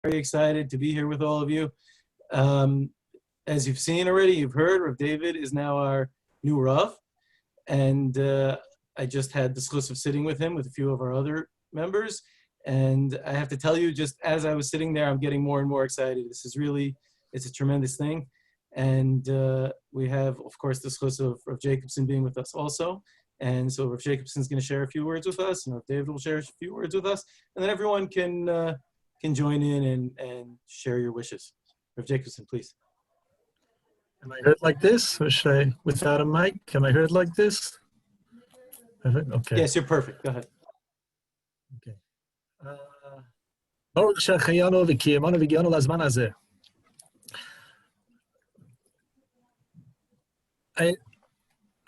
Very excited to be here with all of you. As you've seen already, you've heard, Rav David is now our new Rav. And I just had the schus of sitting with him with a few of our other members. And I have to tell you, just as I was sitting there, I'm getting more and more excited. This is really, it's a tremendous thing. And we have, of course, the schus of Rav Jacobson being with us also. And so Rav Jacobson is going to share a few words with us, and Rav David will share a few words with us. And then everyone can join in and share your wishes. Rav Jacobson, please. Am I heard like this, or should I, without a mic? Am I heard like this? Okay. Yes, you're perfect. Go ahead. Okay. Baruch she'achayanu v'kiyamanu v'giyanu lazman hazeh.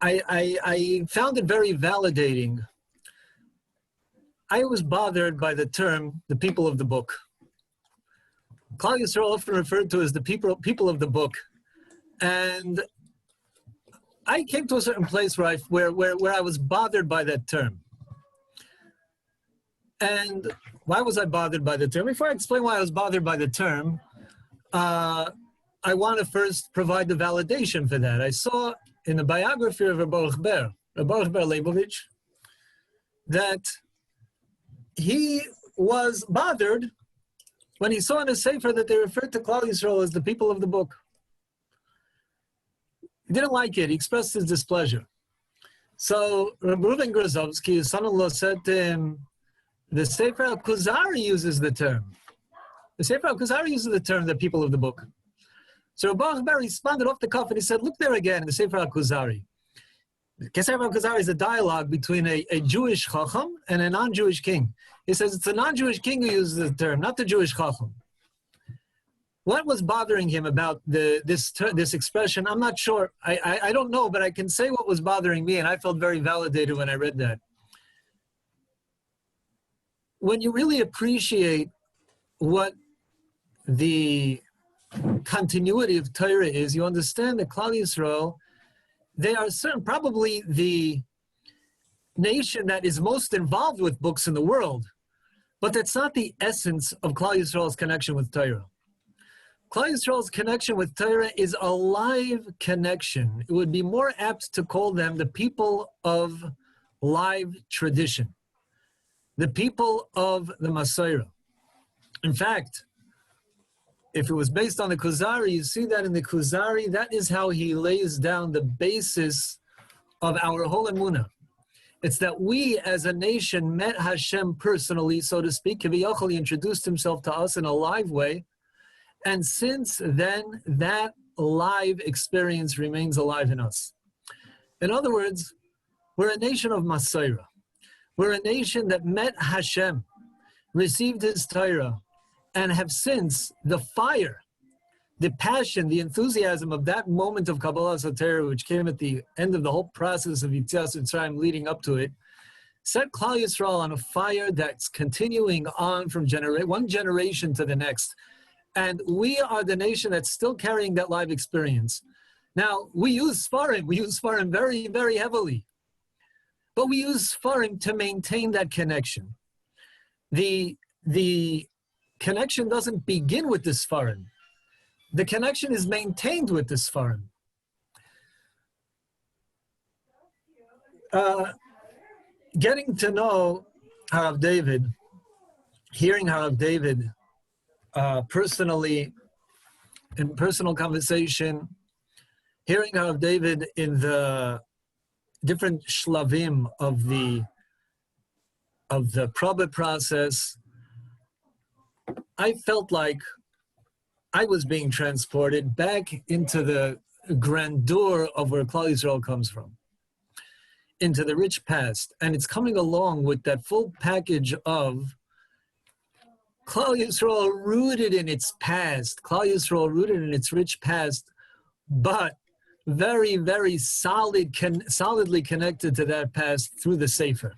I found it very validating. I was bothered by the term, the people of the book. Klal Yisrael often referred to as the people of the book. And I came to a certain place where I was bothered by that term. And why was I bothered by the term? Before I explain why I was bothered by the term, I want to first provide the validation for that. I saw in the biography of Baruch Ber Leibovich, that he was bothered when he saw in a sefer that they referred to Klal Yisrael as the people of the book. He didn't like it. He expressed his displeasure. So Reuven Grozovsky, his son-in-law, said to him, the Sefer Al-Kuzari uses the term. The Sefer Al-Kuzari uses the term, the people of the book. So Baruch Ber responded off the cuff and he said, look there again in the Sefer Al-Kuzari. The Sefer Al-Kuzari is a dialogue between a Jewish Chacham and a non-Jewish king. He says it's a non-Jewish king who uses the term, not the Jewish Chacham. What was bothering him about this expression? I'm not sure. I don't know, but I can say what was bothering me, and I felt very validated when I read that. When you really appreciate what the continuity of Torah is, you understand that Klal Yisrael, they are probably the nation that is most involved with books in the world, but that's not the essence of Klal Yisrael's connection with Torah. Klal Yisrael's connection with Torah is a live connection. It would be more apt to call them the people of live tradition, the people of the Masorah. In fact, if it was based on the Kuzari, you see that in the Kuzari, that is how he lays down the basis of our whole emunah. It's that we as a nation met Hashem personally, so to speak. Kiviyachol, he introduced himself to us in a live way. And since then, that live experience remains alive in us. In other words, we're a nation of Masorah. We're a nation that met Hashem, received his Torah, and have since the fire, the passion, the enthusiasm of that moment of Kabbalah Torah, which came at the end of the whole process of Yetzias Mitzrayim leading up to it, set Klal Yisrael on a fire that's continuing on from one generation to the next. And we are the nation that's still carrying that live experience. Now, we use Sfarim very, very heavily. But we use Sfarim to maintain that connection. The connection doesn't begin with the Sfarim. The connection is maintained with the Sfarim. Getting to know HaRav David, hearing HaRav David personally, in personal conversation, hearing HaRav David in the different shlavim of the Prabha process, I felt like I was being transported back into the grandeur of where Klal Yisrael comes from, into the rich past. And it's coming along with that full package of Klal Yisrael rooted in its past, Klal Yisrael rooted in its rich past, but very, very solidly connected to that past through the Sefer.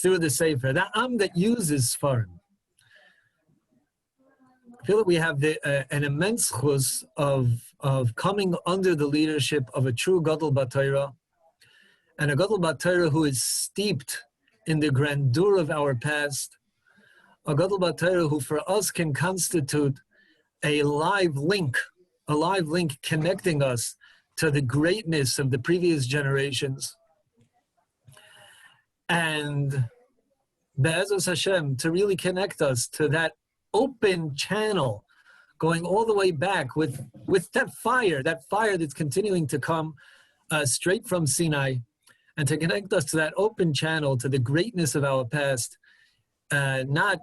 That Am that uses Sfarim. I feel that we have an immense chus of coming under the leadership of a true Gadol B'Torah, and a Gadol B'Torah who is steeped in the grandeur of our past, a Gadol B'Torah who for us can constitute a live link connecting us to the greatness of the previous generations. And Be'ezus Hashem, to really connect us to that open channel, going all the way back with that fire that's continuing to come straight from Sinai, and to connect us to that open channel, to the greatness of our past, not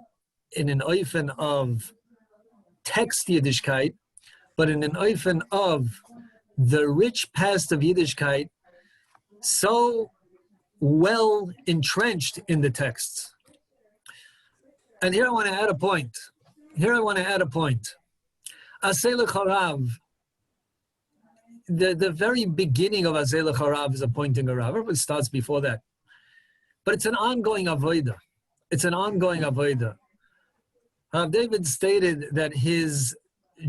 in an oifen of text Yiddishkeit, but in an oifen of the rich past of Yiddishkeit, so well entrenched in the texts. And here I want to add a point. Aseh HaRav, the very beginning of Aseh HaRav is appointing a Rav. Everybody starts before that. But it's an ongoing avodah. Rav David stated that his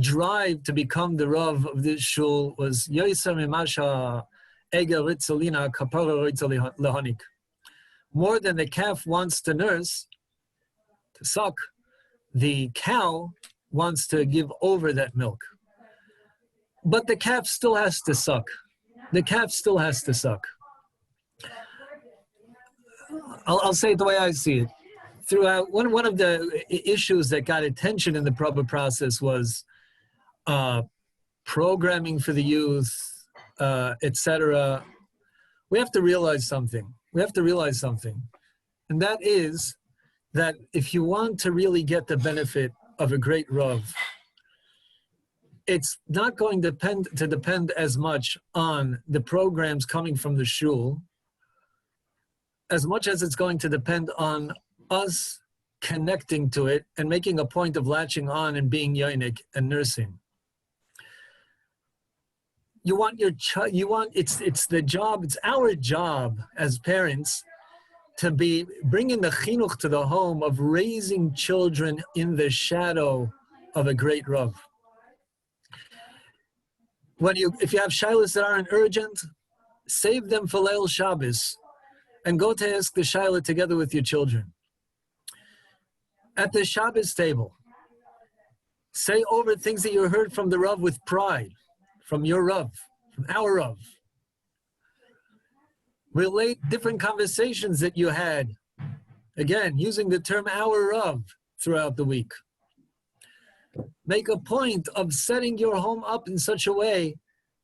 drive to become the Rav of this shul was Yoiser Mimasha Egel Ritzolina Kapara Ritzol Lehonik. More than the calf wants to nurse, to suck, the cow wants to give over that milk. But the calf still has to suck. I'll say it the way I see it. Throughout, one of the issues that got attention in the proper process was programming for the youth, etc. We have to realize something. And that is that if you want to really get the benefit of a great Rav, it's not going to depend as much on the programs coming from the shul, as much as it's going to depend on us connecting to it and making a point of latching on and being yonik and nursing. It's our job as parents to be bringing the chinuch to the home of raising children in the shadow of a great Rav. If you have shilas that aren't urgent, save them for Leil Shabbos and go to ask the shilah together with your children. At the Shabbos table, say over things that you heard from the Rav with pride, from your Rav, from our Rav. Relate different conversations that you had, again, using the term our Rav throughout the week. Make a point of setting your home up in such a way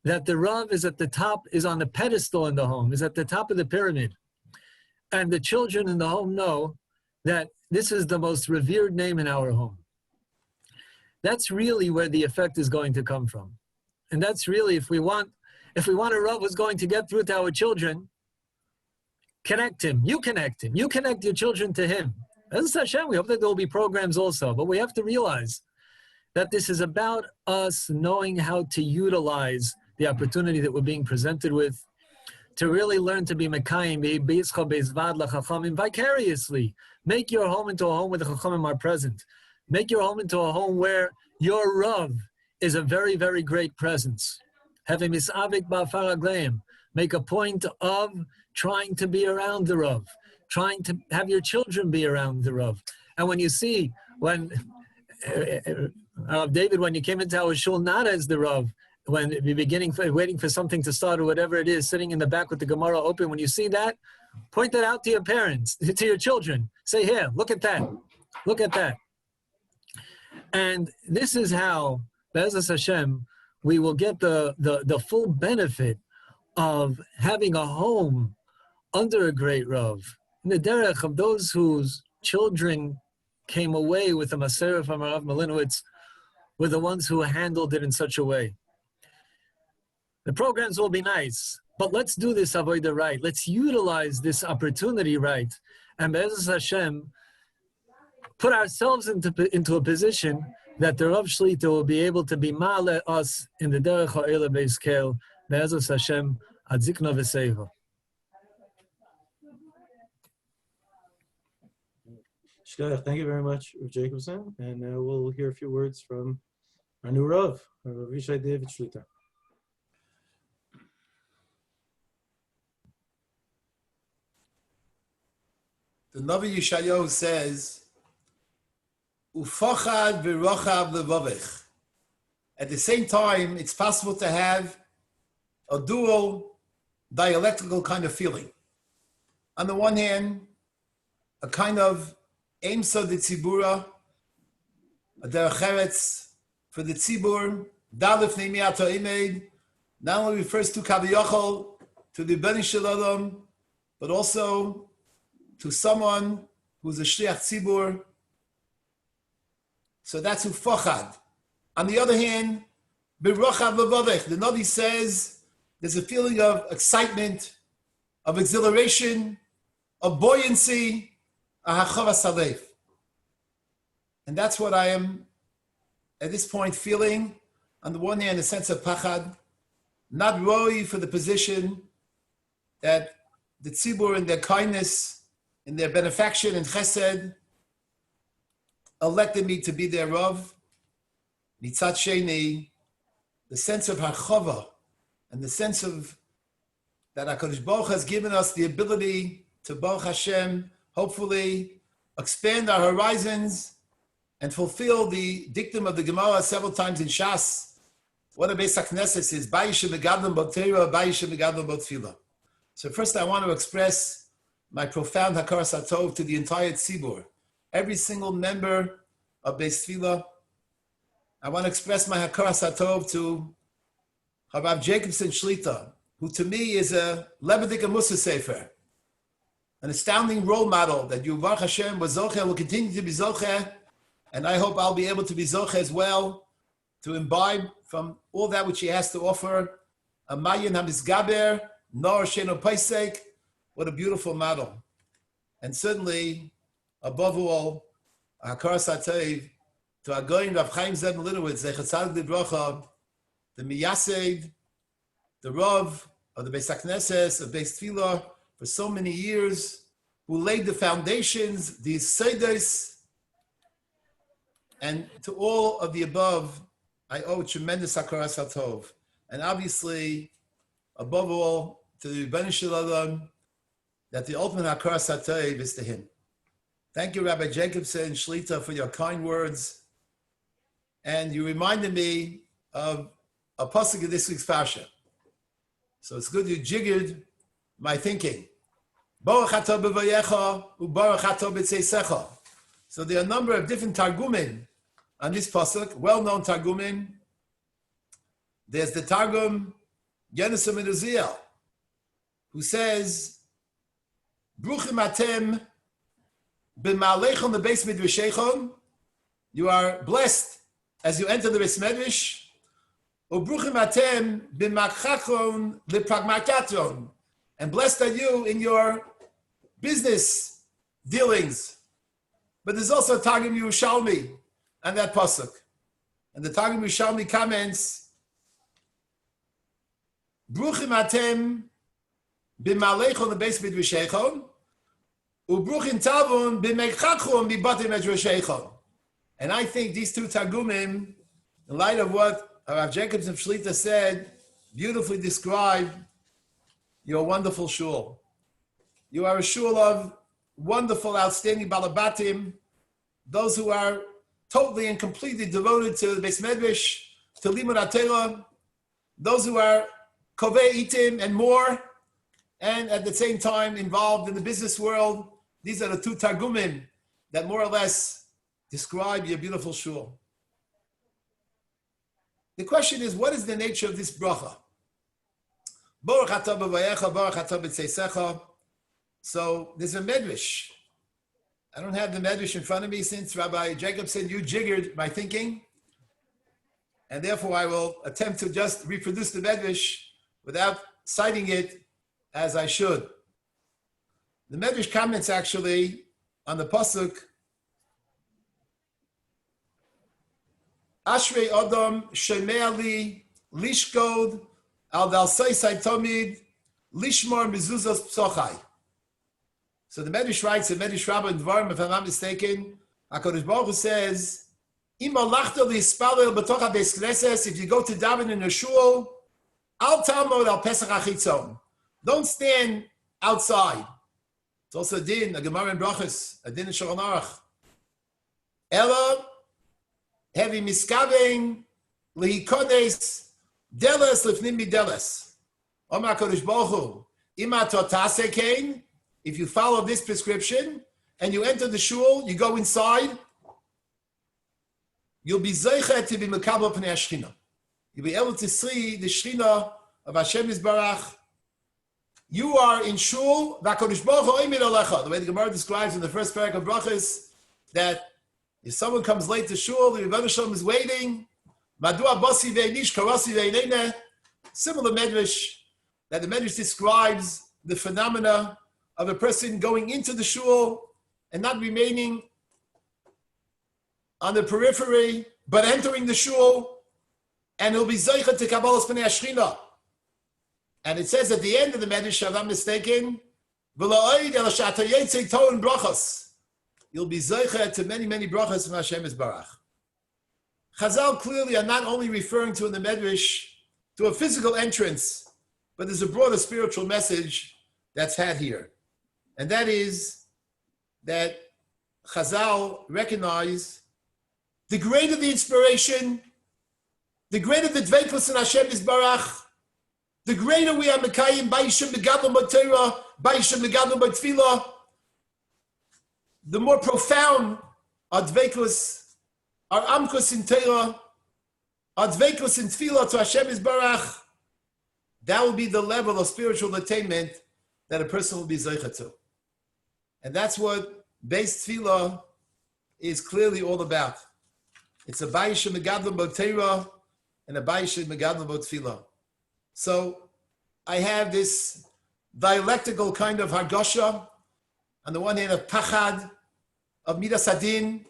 that the Rav is at the top, is on the pedestal in the home, is at the top of the pyramid. And the children in the home know that this is the most revered name in our home. That's really where the effect is going to come from. And that's really, if we want a Rav who's going to get through to our children, connect him. You connect your children to him. As Hashem, we hope that there will be programs also, but we have to realize that this is about us knowing how to utilize the opportunity that we're being presented with, to really learn to be Mekayim, vicariously. Make your home into a home where the Chachamim are present. Make your home into a home where your Rav is a very, very great presence. Have a misavik ba'afar agleim. Make a point of trying to be around the Rav, trying to have your children be around the Rav. And when you see, Rav David, when you came into our shul, not as the Rav, when you're waiting for something to start or whatever it is, sitting in the back with the Gemara open, when you see that, point that out to your parents, to your children. Say, here, look at that. And this is how, Be'ezus Hashem, we will get the full benefit of having a home under a great Rav. In the derech of those whose children came away with a Maserah from Rav Malinowitz were the ones who handled it in such a way. The programs will be nice, but let's do this avodah right. Let's utilize this opportunity right. And Be'ezus Hashem, put ourselves into a position that the Rav Shlita will be able to be ma'ale us in the derech ha'ela beis kel. Be'ezus Hashem, ad zikna v'seiva. Thank you very much, Rav Jacobson. And now we'll hear a few words from our new Rav, HaRav Avishai David Shlita. The Navi Yeshayahu says ufachad v'rochav levavich. At the same time, it's possible to have a dual dialectical kind of feeling. On the one hand, a kind of emsa de tzibura, a derech eretz for the tzibur, dalif neimiato imed, not only refers to kaviyachol, to the ben shalom, but also to someone who's a shliach tzibur. So that's ufachad. On the other hand, b'rochav levavich, the Navi says there's a feeling of excitement, of exhilaration, of buoyancy, a hachavas halev. And that's what I am at this point feeling. On the one hand, a sense of pachad, not roi for the position that the tzibur in their kindness, in their benefaction and chesed, elected me to be their Rav. Mitzat Sheni, the sense of hachava and the sense of that HaKadosh Baruch has given us the ability to Baruch Hashem, hopefully expand our horizons and fulfill the dictum of the Gemara several times in Shas. What a Beis HaKnesses is, Bayishem Megadlam Bot Teira, Bayishem Megadlam Bot Tefillah. So first I want to express my profound hakaras hatov to the entire tzibur, every single member of Beis Tefillah. I want to express my hakaras hatov to HaRav Jacobson Shlita, who to me is a Lebedika Musa Sefer, an astounding role model that you, Baruch Hashem, was Zocher, will continue to be Zocher, and I hope I'll be able to be Zocher as well, to imbibe from all that which he has to offer. A Mayan HaMizgaber, Nor Sheno Paisek, what a beautiful model. And certainly, above all, hakaras hatov to Agoyin Rav Chaim Zeb Melinowitz, Zechatzad Divrei Bracha, the Miyased, the Rav of the Beis HaKnesses, of Beis Tefillah, for so many years, who laid the foundations, the Seidos, and to all of the above, I owe tremendous hakaras hatov. And obviously, above all, to the Ben Shalom, that the ultimate hakaras hatov is to him. Thank you, Rabbi Jacobson, Shlita, for your kind words. And you reminded me of a pasuk of this week's parsha. So it's good you jiggered my thinking. Baruch atah b'vayecha u'baruch atah b'tzeisecha. So there are a number of different targumim on this pasuk, well-known targumim. There's the Targum Yonasan ben Uziel, who says, Bruchim atem b'ma'alechon lebeis midrashechon. You are blessed as you enter the Beis Medrash. Ubruchim atem b'makchachon lepragmakatron. And blessed are you in your business dealings. But there's also a Targum Yerushalmi on that pasuk. And the Targum Yerushalmi comments, Bruchim atem b'malechon lebeis midrashechon, ubruchim tavon b'mekchachon mibatim midrashechon. And I think these two Targumim, in light of what Rav Jacobson Shlita said, beautifully describe your wonderful shul. You are a shul of wonderful, outstanding balabatim, those who are totally and completely devoted to the Beis Medrash, to Limud HaTorah, those who are kovei itim and more, and at the same time involved in the business world. These are the two Targumim that more or less describe your beautiful shul. The question is, what is the nature of this bracha? Baruch atah b'vayecha, baruch atah b'tzeisecha. So there's a medrash. I don't have the medrash in front of me since Rabbi Jacobson, you jiggered my thinking. And therefore I will attempt to just reproduce the medrash without citing it as I should. The medrash comments actually on the pasuk, Ashrei Adam Shemei li lishkod al dalsei tomid lishmor mezuzos psochai. So the Medrash writes in Medrash Rabbah in Dvarim, if I'm not mistaken, HaKadosh Baruch Hu says, Im alachta lispalel b'toch habeis knesses, if you go to daven in a shul, al talmod al pesach hachitzon. Don't stand outside. It's also a din, a Gemara in Brachos, a din in Shulchan Aruch. Ella, heavy miskavein, lehikones, deles lifnim mideles. Omar Kodesh Baruch Hu, ima totase kain, if you follow this prescription, and you enter the shul, you go inside, you'll be zeichet to be mekabel pnei Shechina. You'll be able to see the Shechina of Hashem Yisbarach. You are in shul, v'Kodesh Baruch Hu oimid alecha. The way the Gemara describes in the first parak of Brachas, that if someone comes late to shul, the Rebbeinu Shalom is waiting. Madua basi ve'inish karasi ve'inene. Similar medrash, that the medrash describes the phenomena of a person going into the shul and not remaining on the periphery, but entering the shul, and he'll be zeichet to Kabbalas Pnei Shechina. And it says at the end of the medrash, if I'm not mistaken, you'll be zeichet to many, many brachas from Hashem Yisbarach. Chazal clearly are not only referring to in the medrash to a physical entrance, but there's a broader spiritual message that's had here. And that is that Chazal recognize the greater the inspiration, the greater the dveikus in Hashem Yisbarach, the greater we are mekayim b'yishim megadol b'Torah, b'yishim megadol b'Tefillah, the more profound our dveikus, our amkus in Torah, our dveikus in Tefillah to Hashem Yisbarach, that will be the level of spiritual attainment that a person will be zeichet to. And that's what Beis Tefillah is clearly all about. It's a b'yishim megadol b'Torah and a b'yishim megadol b'Tefillah. So I have this dialectical kind of hargosha, on the one hand of pachad, of midas hadin,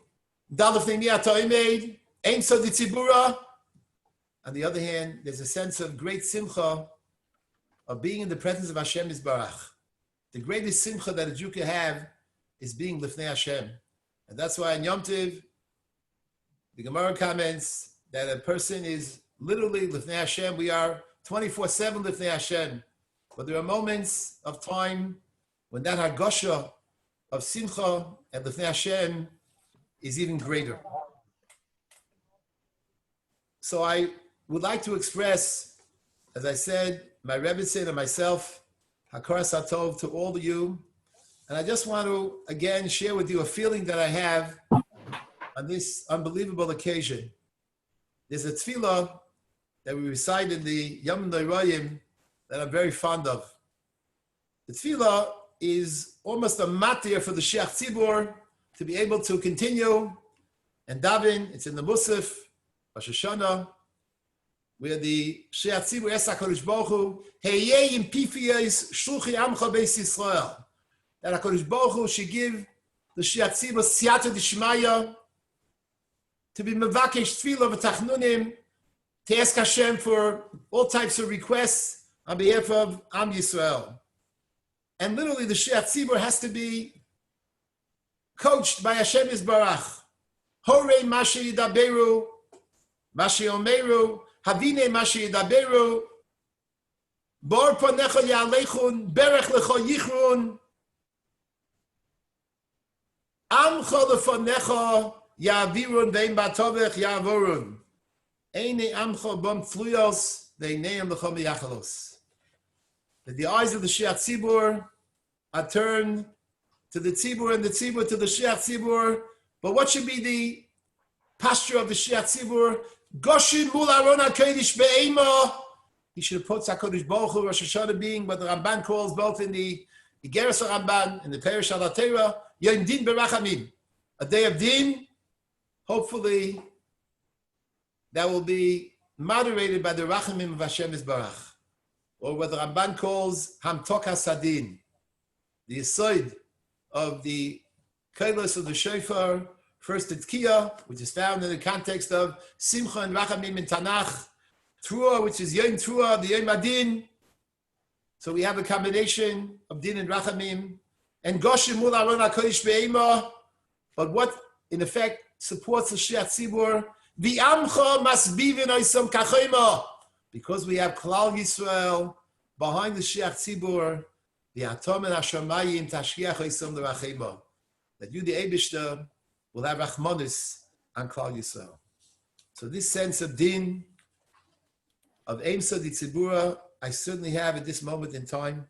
dalef ne'miyat ha'omed, ein sod tzibura. On the other hand, there's a sense of great simcha of being in the presence of Hashem Yisbarach. The greatest simcha that a Jew can have is being lifnei Hashem. And that's why in Yom Tov, the Gemara comments that a person is literally lifnei Hashem. We are 24/7 lifnei Hashem. But there are moments of time when that hargosha of simcha and lifnei Hashem is even greater. So I would like to express, as I said, my Rebbe said and myself, Hakar Satov to all of you. And I just want to, again, share with you a feeling that I have on this unbelievable occasion. There's a tefillah that we recite in the Yom Noirayim that I'm very fond of. The tefillah is almost a matir for the Sheikh Tzibur to be able to continue and daven. It's in the Musaf, Rosh Hashanah, where the Sheikh Tzibur asks HaKadosh Baruch Hu, Heyei im pifiyos shluchi amcha beis Yisrael. That HaKadosh Baruch Hu should give the Sheikh Tzibur siyata d'shmaya to be mevakesh tefillah v'tachnunim, to ask Hashem for all types of requests on behalf of Am Yisrael. And literally the Sheikh Tzibur has to be coached by Hashem Yisbarach. Horei mashi yidaberu, mashi omeru, havine mashi yidaberu, bor ponecha ya'alechun, berech lecha yichrun, amcha lefonecha ya'avirun ve'im batovech ya'avorun. Eine amcha bom fluyos, ve'neim lechom yachalos. That the eyes of the Sheikh Tzibur are turned to the Tzibur and the Tzibur to the Sheikh Tzibur. But what should be the posture of the Sheikh Tzibur? Goshin mul aron HaKodesh be'ema. He should approach HaKadosh Baruch Hu, Rosh Hashanah being what the Ramban calls both in the Igeres Ramban, in the Perish Al HaTorah, Yom Din Berachamim. A day of Din, hopefully, that will be moderated by the Rachamim of Hashem Yisbarach, or what the Ramban calls Hamtok HaSadin, the Yesod of the Kailos of the Shofar, first the Tkiya, which is found in the context of Simcha and Rachamim in Tanakh, Trua, which is Yom Trua, the Yom Adin. So we have a combination of Din and Rachamim, and Goshim Mul Aron HaKodesh Be'ema. But what, in effect, supports the Sheikh Tzibur, V'amcha masbivin oisam kachema. Because we have Klal Yisrael behind the Sheikh Tzibur, V'atom and Hashamayim tashkiach oisam l'rachema. That you, the Eibishter, will have Rachmanis on Klal Yisrael. So this sense of din, of Eimsa di Tzibura, I certainly have at this moment in time.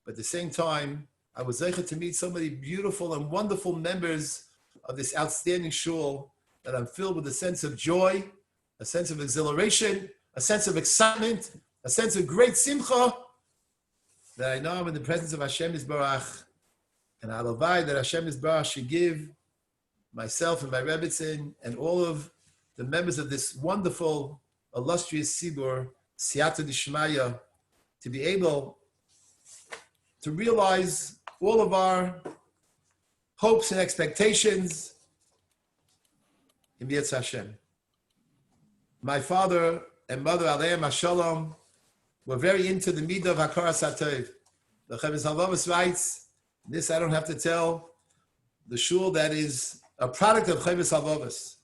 But at the same time, I was zeicher to meet so many beautiful and wonderful members of this outstanding shul that I'm filled with a sense of joy, a sense of exhilaration, a sense of excitement, a sense of great simcha, that I know I'm in the presence of Hashem Yisbarach, and halavai that Hashem Yisbarach should give myself and my Rebbetzin and all of the members of this wonderful, illustrious Sibur, Siyata Dishmaya, to be able to realize all of our hopes and expectations in B'yetz Hashem. My father and mother, Aleim HaShalom, were very into the midah of Hakaras HaTov. The Chavis Halvavis writes, this I don't have to tell, the shul that is a product of Chavis Halvavis.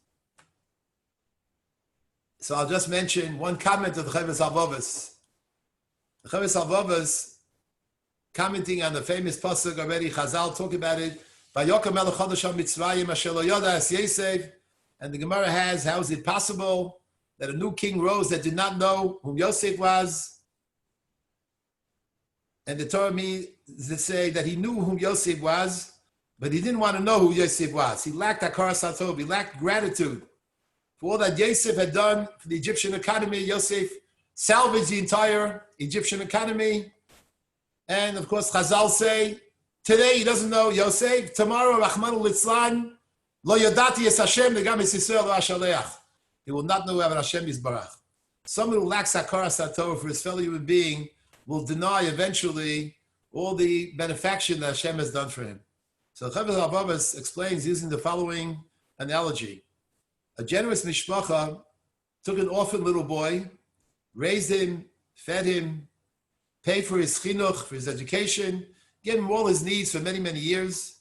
So I'll just mention one comment of the Chavis Halvavis. The Chavis Halvavis, commenting on the famous pasuk already, Chazal talk about it, Vayokam Melech Chodesh HaMitzrayim Asher Lo Yoda Es Yosef, and the Gemara has, how is it possible that a new king rose that did not know whom Yosef was? And the Torah means to say that he knew whom Yosef was, but he didn't want to know who Yosef was. He lacked Hakaras HaTov. He lacked gratitude for all that Yosef had done for the Egyptian economy. Yosef salvaged the entire Egyptian economy. And of course, Chazal say, today he doesn't know Yosef. Tomorrow, Rachmanu Litzlan, Lo Yodati Es Hashem, Negam Es Yisrael Lo Hashaleach. He will not know who Hashem Yisbarach. Someone who lacks Hakaras HaTov for his fellow human being will deny eventually all the benefaction that Hashem has done for him. So Chavis Halvavis explains using the following analogy. A generous mishpacha took an orphan little boy, raised him, fed him, paid for his chinuch, for his education, gave him all his needs for many, many years.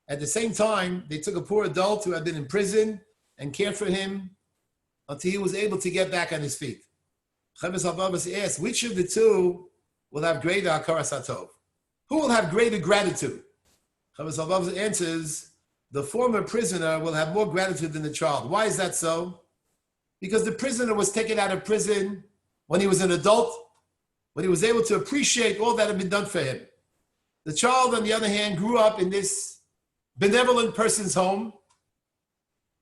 At the same time, they took a poor adult who had been in prison and cared for him until he was able to get back on his feet. Chavis Halvavis asked, which of the two will have greater Hakaras HaTov? Who will have greater gratitude? Chavis Halvavis answers, the former prisoner will have more gratitude than the child. Why is that so? Because the prisoner was taken out of prison when he was an adult, when he was able to appreciate all that had been done for him. The child, on the other hand, grew up in this benevolent person's home.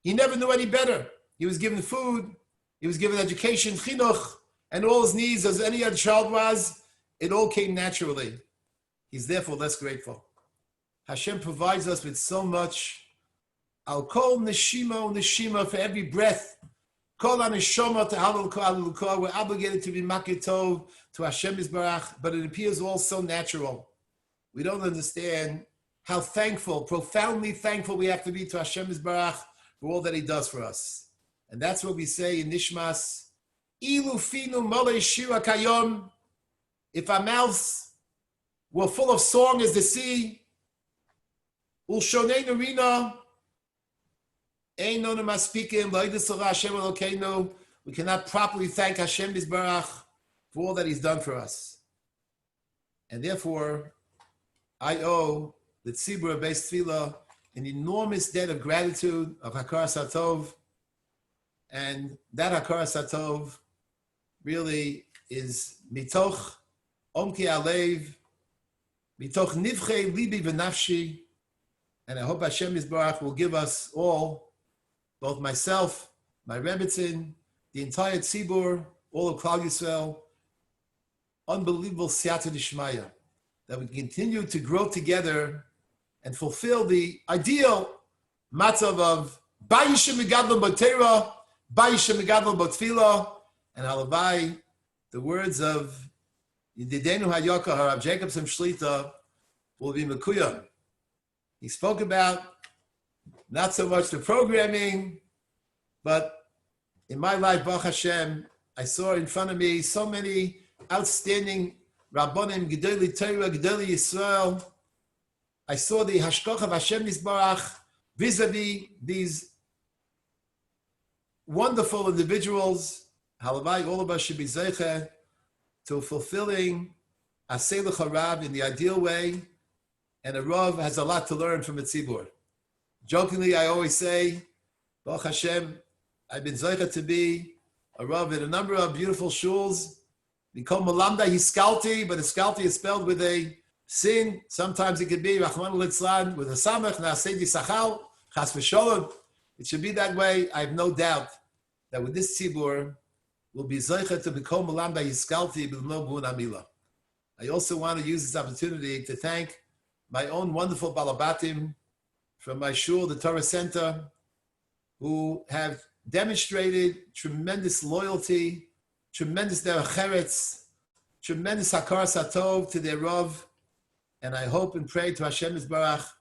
He never knew any better. He was given food, he was given education, chinuch, and all his needs as any other child was. It all came naturally. He's therefore less grateful. Hashem provides us with so much. Al kol neshima for every breath. Kol haneshama to halal kol. We're obligated to be makir tov to Hashem Yisbarach, but it appears all so natural. We don't understand how thankful, profoundly thankful we have to be to Hashem Yisbarach for all that He does for us. And that's what we say in Nishmas. Ilu finu malei shira kayom. If our mouths were full of song as the sea, we cannot properly thank Hashem Yisbarach for all that He's done for us. And therefore, I owe the Tzibur of Beis Tefillah an enormous debt of gratitude, of Hakaras HaTov. And that Hakaras HaTov really is mitoch Omki Alev, mitoch nivchei libi v'nafshi, and I hope Hashem Yisbarach will give us all, both myself, my Rebbetzin, the entire Tzibur, all of Klal Yisrael, unbelievable siyata d'shmaya, that we continue to grow together and fulfill the ideal matzav of Bayishim Megadol B'Teira, Bayishim Megadol B'Tefillah, and halavai, the words of Yididenu HaYoka, HaRav Jacobson Shlita, will be Mekuyam. He spoke about not so much the programming, but in my life, Baruch Hashem, I saw in front of me so many outstanding Rabbonim, Gedolei Torah, Gedolei Yisrael. I saw the Hashkoch of Hashem Yisbarach vis-a-vis these wonderful individuals. Halavai, all of us should be zeicher to fulfilling Aselech HaRav in the ideal way, and a Rav has a lot to learn from a Tzibur. Jokingly, I always say, Baruch Hashem, I've been zeicha to be a Rav in a number of beautiful shuls. We call Malamda Hiskalti, but Hiskalti is spelled with a sin. Sometimes it could be Rachman Litzlan with a Samach, Nasedi Sachal, Chas V'Sholem. It should be that way. I have no doubt that with this tzibur, we'll be zeicha to become Malamda Hiskalti, B'Lno B'un Amila. I also want to use this opportunity to thank my own wonderful Balabatim from my shul, the Torah Center, who have demonstrated tremendous loyalty, tremendous derech eretz, tremendous hakar satov to their Rav, and I hope and pray to Hashem Yisbarach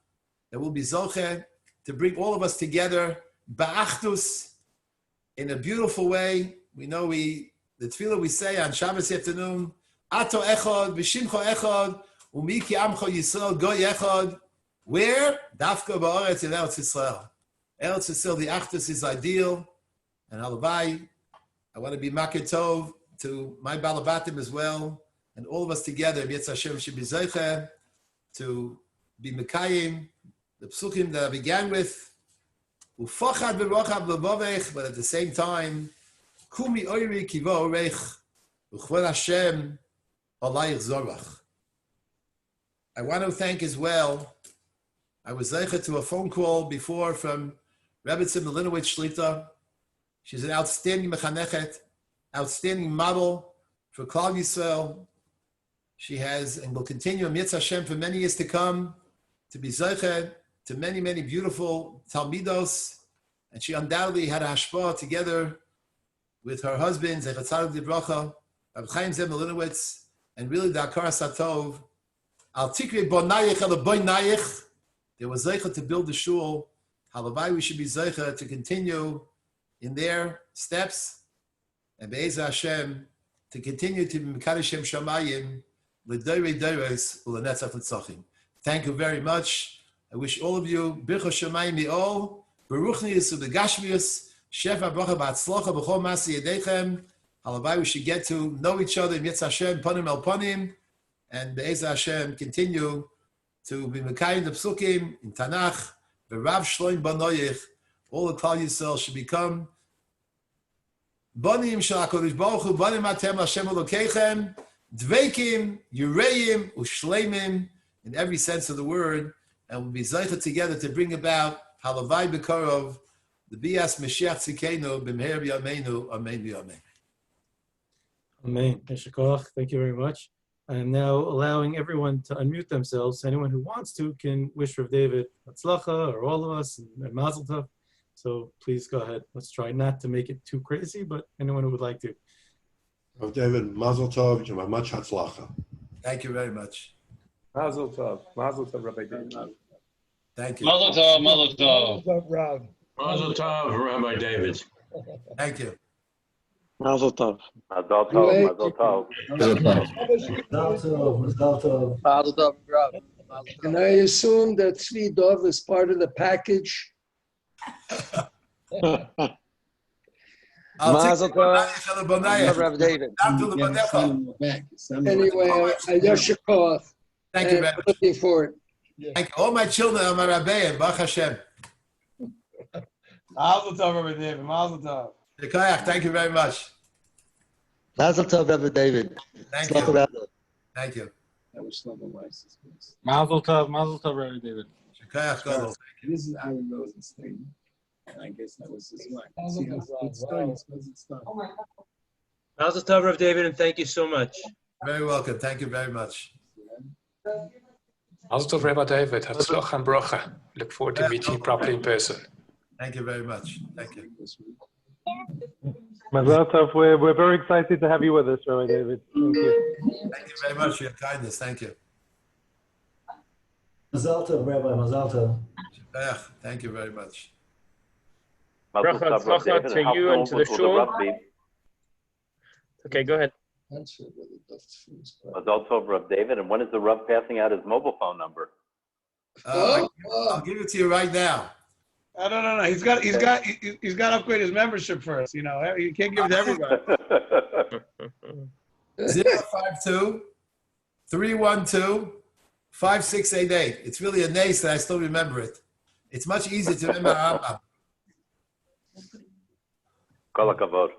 that we'll be zoche to bring all of us together, ba'achdus, in a beautiful way. We know the tefillah we say on Shabbos afternoon, Ato echad, v'shimcho echad, u'miki amcho Yisrael goy echad. Where? Dafka ba'aretz in Eretz Yisrael. Eretz Yisrael, the achdus is ideal, and halabai, I want to be makir tov to my balabatim as well, and all of us together, Yetz Hashem should be zeicha to be mekayim, the psukim that I began with, ufachad v'rochav levovech, but at the same time, kumi oiri kivo orech, u'chvod Hashem alayich zorach. I want to thank as well, I was zeicha to a phone call before from Rebbetzin Melinowitz Shlita. She's an outstanding mechanechet, outstanding model for Klal Yisrael. She has and will continue Yetz Hashem for many years to come to be zeicha to many, many beautiful talmidos. And she undoubtedly had a hashpah together with her husband, Zechatzar Divrei Bracha, Rav Chaim Zeb Melinowitz, and really the Akar Satov. Al Tikri Bonayich Al Boynayich. There was zeicha to build the shul. Halavai, we should be zeicha to continue in their steps, and Be'ez Hashem to continue to be Mekadeshem Shamayim l'Doirei Doros u'Lenetzach L'Tzachim. Thank you very much. I wish all of you Bircha Shamayim Mi'ol, Baruchnius u'Begashmius, Shefa Bracha B'Atzlocha B'Chol Masi Yedechem. Halavai, we should get to know each other in Yetz Hashem, Panim El Panim, and Be'ez Hashem continue to be Mekayim the Psukim in Tanakh, V'Rav Shloim Banoyich. All the Klal Yisrael should become Banim Shel HaKadosh Baruch Hu, Banim Atem Hashem Elokeichem, Dveikim, Yureim, Ushleimim, in every sense of the word, and we'll be zeicha together to bring about Halavai Bekarov, the Bias Mashiach Tzikenu, B'Meher B'Yameinu, Amen B'Yamein. Amen. Yeshikoach, thank you very much. I am now allowing everyone to unmute themselves. Anyone who wants to can wish Rav David Hatzlacha, or all of us, and Mazel Tov. So please go ahead. Let's try not to make it too crazy, but anyone who would like to. Rav David, Mazel Tov, much Hatzlacha. Thank you very much. Mazel Tov, Rabbi David. Thank you. Mazel Tov, Mazel Tov. Rav. Mazel Tov, Rabbi David. Thank you. Mazel Tov. Mazel Tov, Mazel Tov. Mazel Tov, Rav. And I assume that Tzvi Dov is part of the package. Mazel Tov, Rav David. Anyway, Yeshikoach. Thank you very much. Looking forward. Thank you. All my children are my Rabbeim, Baruch Hashem. Mazel Tov, Rabbi David. Mazel Tov. Thank you very much. Mazel Tov, Rav David. Thank you. Thank you. Mazel Tov, Rabbi David. This is Aaron Rosenstein. And I guess that was his wife. Mazel Tov, Rav David, and thank you so much. Very welcome. Thank you very much. Mazel Tov, Rabbi David. Hatzlacha and bracha. Look forward to meeting you properly in person. Thank you very much. Thank you. Mazel Tov, we're very excited to have you with us, Rabbi David. Thank you. Thank you very much for your kindness. Thank you. Mazel Tov, Rabbi. Mazel Tov. Thank you very much. Bracha tzlacha to you and to the shul. Okay, go ahead. Mazel Tov, Rav David. And when is the Rav passing out his mobile phone number? I'll give it to you right now. No. He's got to upgrade his membership first. You know, you can't give it to everybody. 052-312-5688. It's really a nace that I still remember it. It's much easier to remember Rambam. Kol hakavod.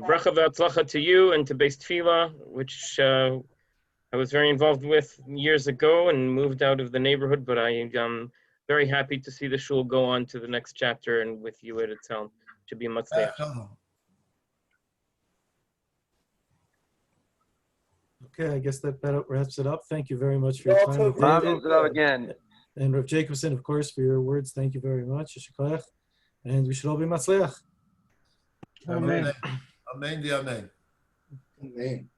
Bracha v'atzlacha to you and to Beis Tefillah, which I was very involved with years ago and moved out of the neighborhood, but I am very happy to see the shul go on to the next chapter and with you at its helm. Should be matzliach. Okay, I guess that wraps it up. Thank you very much for your time. Mazel tov again. And Rav Jacobson, of course, for your words. Thank you very much. And we should all be matzliach. Amen. Amen. Amen. Amen.